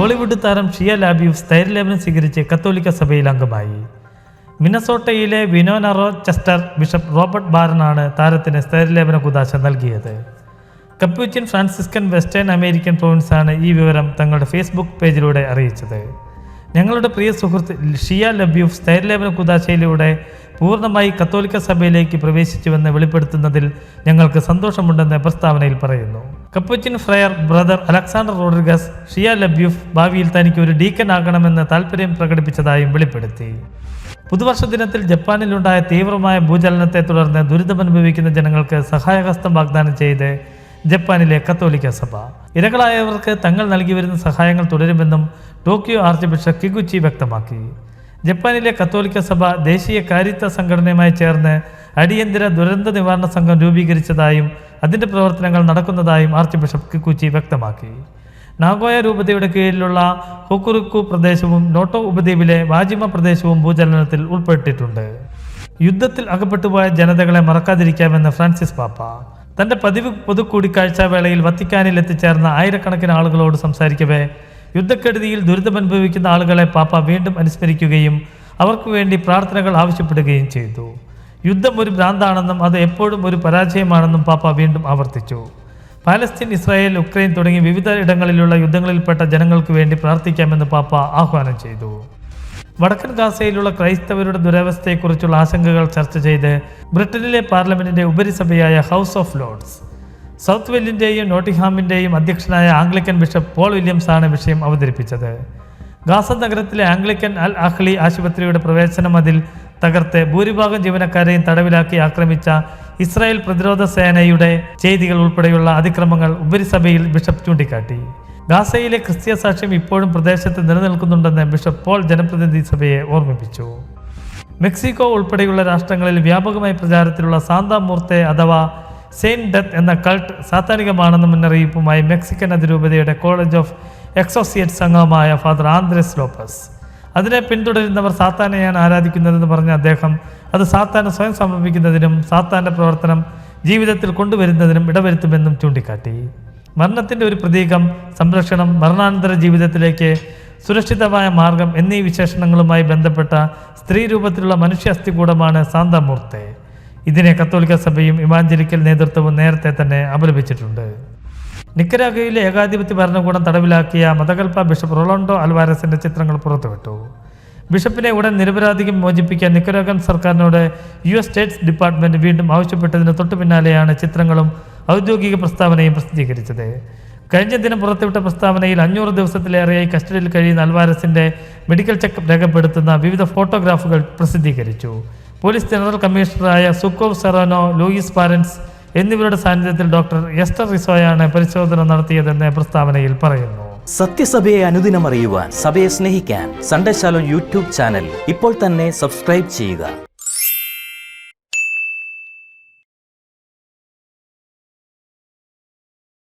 Hollywood താരം ഷിയ ലാബിയൂഫ് സ്ഥൈര്യലേപനം സ്വീകരിച്ച് കത്തോലിക്ക സഭയിൽ അംഗമായി. മിനസോട്ടയിലെ വിനോന റോച്ചെസ്റ്റർ ബിഷപ്പ് റോബർട്ട് ബാരനാണ് താരത്തിന് സ്ഥൈര്യലേപന കുദാശ നൽകിയത്. കപ്പൂച്ചിൻ ഫ്രാൻസിസ്കൻ വെസ്റ്റേൺ അമേരിക്കൻ പ്രൊവിൻസാണ് ഈ വിവരം തങ്ങളുടെ ഫേസ്ബുക്ക് പേജിലൂടെ അറിയിച്ചത്. ഞങ്ങളുടെ പ്രിയ സുഹൃത്ത് ഷിയ ലാബിയൂഫ് സ്ഥൈര്യലേപന കുദാശയിലൂടെ പൂർണ്ണമായി കത്തോലിക്ക സഭയിലേക്ക് പ്രവേശിച്ചുവെന്ന് വെളിപ്പെടുത്തുന്നതിൽ ഞങ്ങൾക്ക് സന്തോഷമുണ്ടെന്ന് പ്രസ്താവനയിൽ പറയുന്നു. Capuchin friar brother Alexander Rodriguez Shia LaBeouf ഭാവിയിൽ തനിക്ക് ഒരു ഡീക്കൻ ആകണമെന്ന് താൽപ്പര്യം പ്രകടിപ്പിച്ചതായും വെളിപ്പെടുത്തി. പുതുവർഷ ദിനത്തിൽ ജപ്പാനിലുണ്ടായ തീവ്രമായ ഭൂചലനത്തെ തുടർന്ന് ദുരിതമനുഭവിക്കുന്ന ജനങ്ങൾക്ക് സഹായഹസ്തം വാഗ്ദാനം ചെയ്ത് ജപ്പാനിലെ കത്തോലിക്ക സഭ ഇരകളായവർക്ക് തങ്ങൾ നൽകി വരുന്ന സഹായങ്ങൾ തുടരുമെന്നും ടോക്കിയോ ആർച്ച് ബിഷപ്പ് കിഗുച്ചി വ്യക്തമാക്കി. ജപ്പാനിലെ കത്തോലിക്ക സഭ ദേശീയ കാരിത്ത സംഘടനയുമായി ചേർന്ന് അടിയന്തര ദുരന്ത നിവാരണ സംഘം രൂപീകരിച്ചതായും അതിൻ്റെ പ്രവർത്തനങ്ങൾ നടക്കുന്നതായും ആർച്ച് ബിഷപ്പ് കിഗുച്ചി വ്യക്തമാക്കി. നാഗോയ രൂപതയുടെ കീഴിലുള്ള ഹൊക്കുറുക്കു പ്രദേശവും നോട്ടോ ഉപദ്വീപിലെ വാജിമ പ്രദേശവും ഭൂചലനത്തിൽ ഉൾപ്പെട്ടിട്ടുണ്ട്. യുദ്ധത്തിൽ അകപ്പെട്ടുപോയ ജനതകളെ മറക്കാതിരിക്കാമെന്ന് ഫ്രാൻസിസ് പാപ്പ തൻ്റെ പതിവ് പൊതുകൂടിക്കാഴ്ച വേളയിൽ വത്തിക്കാനിൽ എത്തിച്ചേർന്ന ആയിരക്കണക്കിന് ആളുകളോട് സംസാരിക്കവേ യുദ്ധക്കെടുതിയിൽ ദുരിതമനുഭവിക്കുന്ന ആളുകളെ പാപ്പ വീണ്ടും അനുസ്മരിക്കുകയും അവർക്ക് വേണ്ടി പ്രാർത്ഥനകൾ ആവശ്യപ്പെടുകയും ചെയ്തു. യുദ്ധം ഒരു ഭ്രാന്താണെന്നും അത് എപ്പോഴും ഒരു പരാജയമാണെന്നും പാപ്പ വീണ്ടും ആവർത്തിച്ചു. പാലസ്തീൻ, ഇസ്രായേൽ, ഉക്രൈൻ തുടങ്ങി വിവിധ ഇടങ്ങളിലുള്ള യുദ്ധങ്ങളിൽപ്പെട്ട ജനങ്ങൾക്ക് വേണ്ടി പ്രാർത്ഥിക്കാമെന്ന് പാപ്പ ആഹ്വാനം ചെയ്തു. വടക്കൻ ഗാസയിലുള്ള ക്രൈസ്തവരുടെ ദുരവസ്ഥയെക്കുറിച്ചുള്ള ആശങ്കകൾ ചർച്ച ചെയ്ത് ബ്രിട്ടനിലെ പാർലമെന്റിന്റെ ഉപരിസഭയായ ഹൗസ് ഓഫ് ലോർഡ്സ് സൗത്ത് വെല്ലിൻ്റെയും നോട്ടിംഗ്ഹാമിൻ്റെയും അധ്യക്ഷനായ ആംഗ്ലിക്കൻ ബിഷപ്പ് പോൾ വില്യംസാണ് വിഷയം അവതരിപ്പിച്ചത്. ഗാസ നഗരത്തിലെ ആംഗ്ലിക്കൻ അൽ അഹ്ലി ആശുപത്രിയുടെ പ്രവേശന മതിൽ തകർത്ത് ഭൂരിഭാഗം ജീവനക്കാരെയും തടവിലാക്കി ആക്രമിച്ച ഇസ്രായേൽ പ്രതിരോധ സേനയുടെ ചെയ്തികൾ ഉൾപ്പെടെയുള്ള അതിക്രമങ്ങൾ ഉപരിസഭയിൽ ബിഷപ്പ് ചൂണ്ടിക്കാട്ടി. ഗാസയിലെ ക്രിസ്തീയ സാക്ഷ്യം ഇപ്പോഴും പ്രദേശത്ത് നിലനിൽക്കുന്നുണ്ടെന്ന് ബിഷപ്പ് പോൾ ജനപ്രതിനിധി സഭയെ ഓർമ്മിപ്പിച്ചു. മെക്സിക്കോ ഉൾപ്പെടെയുള്ള രാഷ്ട്രങ്ങളിൽ വ്യാപകമായി പ്രചാരത്തിലുള്ള സാന്താ മൂർത്തെ അഥവാ സെയിന്റ് ഡെത്ത് എന്ന കൾട്ട് സാത്താനികമാണെന്ന മുന്നറിയിപ്പുമായി മെക്സിക്കൻ അതിരൂപതയുടെ കോളേജ് ഓഫ് എക്സോസിയേറ്റ്സ് അംഗമായ ഫാദർ ആന്ദ്രസ് ലോപ്പസ്. അതിനെ പിന്തുടരുന്നവർ സാത്താനെയാണ് ആരാധിക്കുന്നതെന്ന് പറഞ്ഞ അദ്ദേഹം അത് സാത്താന് സ്വയം സമർപ്പിക്കുന്നതിനും സാത്താൻ്റെ പ്രവർത്തനം ജീവിതത്തിൽ കൊണ്ടുവരുന്നതിനും ഇടവരുത്തുമെന്നും ചൂണ്ടിക്കാട്ടി. മരണത്തിൻ്റെ ഒരു പ്രതീകം, സംരക്ഷണം, മരണാനന്തര ജീവിതത്തിലേക്ക് സുരക്ഷിതമായ മാർഗം എന്നീ വിശേഷണങ്ങളുമായി ബന്ധപ്പെട്ട സ്ത്രീ രൂപത്തിലുള്ള മനുഷ്യ അസ്ഥികൂടമാണ് സാന്താ മൂർത്തെ. ഇതിനെ കത്തോലിക്ക സഭയും ഇവാഞ്ചലിക്കൽ നേതൃത്വവും നേരത്തെ തന്നെ അപലപിച്ചിട്ടുണ്ട്. നിക്കരാഗോയിലെ ഏകാധിപത്യ ഭരണകൂടം തടവിലാക്കിയ മതകൽപ്പ ബിഷപ്പ് റൊളാണ്ടോ അൽവാരസിന്റെ ചിത്രങ്ങൾ പുറത്തുവിട്ടു. ബിഷപ്പിനെ ഉടൻ നിരപരാധികം മോചിപ്പിക്കാൻ നിക്കരാഗൻ സർക്കാരിനോട് US സ്റ്റേറ്റ് ഡിപ്പാർട്ട്മെന്റ് വീണ്ടും ആവശ്യപ്പെട്ടതിന് തൊട്ടു പിന്നാലെയാണ് ചിത്രങ്ങളും ഔദ്യോഗിക പ്രസ്താവനയും പ്രസിദ്ധീകരിച്ചത്. കഴിഞ്ഞ ദിനം പുറത്തുവിട്ട പ്രസ്താവനയിൽ 500 ദിവസത്തിലേറെയായി കസ്റ്റഡിയിൽ കഴിയുന്ന അൽവാരസിന്റെ മെഡിക്കൽ ചെക്കപ്പ് രേഖപ്പെടുത്തുന്ന വിവിധ ഫോട്ടോഗ്രാഫുകൾ പ്രസിദ്ധീകരിച്ചു. പോലീസ് ജനറൽ കമ്മീഷണറായ സുക്കോവ് സെറാനോ, ലൂയിസ് പാരൻസ് എന്നിവരുടെ സാന്നിധ്യത്തിൽ ഡോക്ടർ എസ്റ്റർ റിസോയാണ് പരിശോധന നടത്തിയതെന്ന് പ്രസ്താവനയിൽ പറയുന്നു. സത്യസഭയെ അനുദിനം അറിയുവാൻ, സഭയെ സ്നേഹിക്കാൻ സൺഡേ ശാലോം യൂട്യൂബ് ചാനൽ ഇപ്പോൾ തന്നെ സബ്സ്ക്രൈബ് ചെയ്യുക.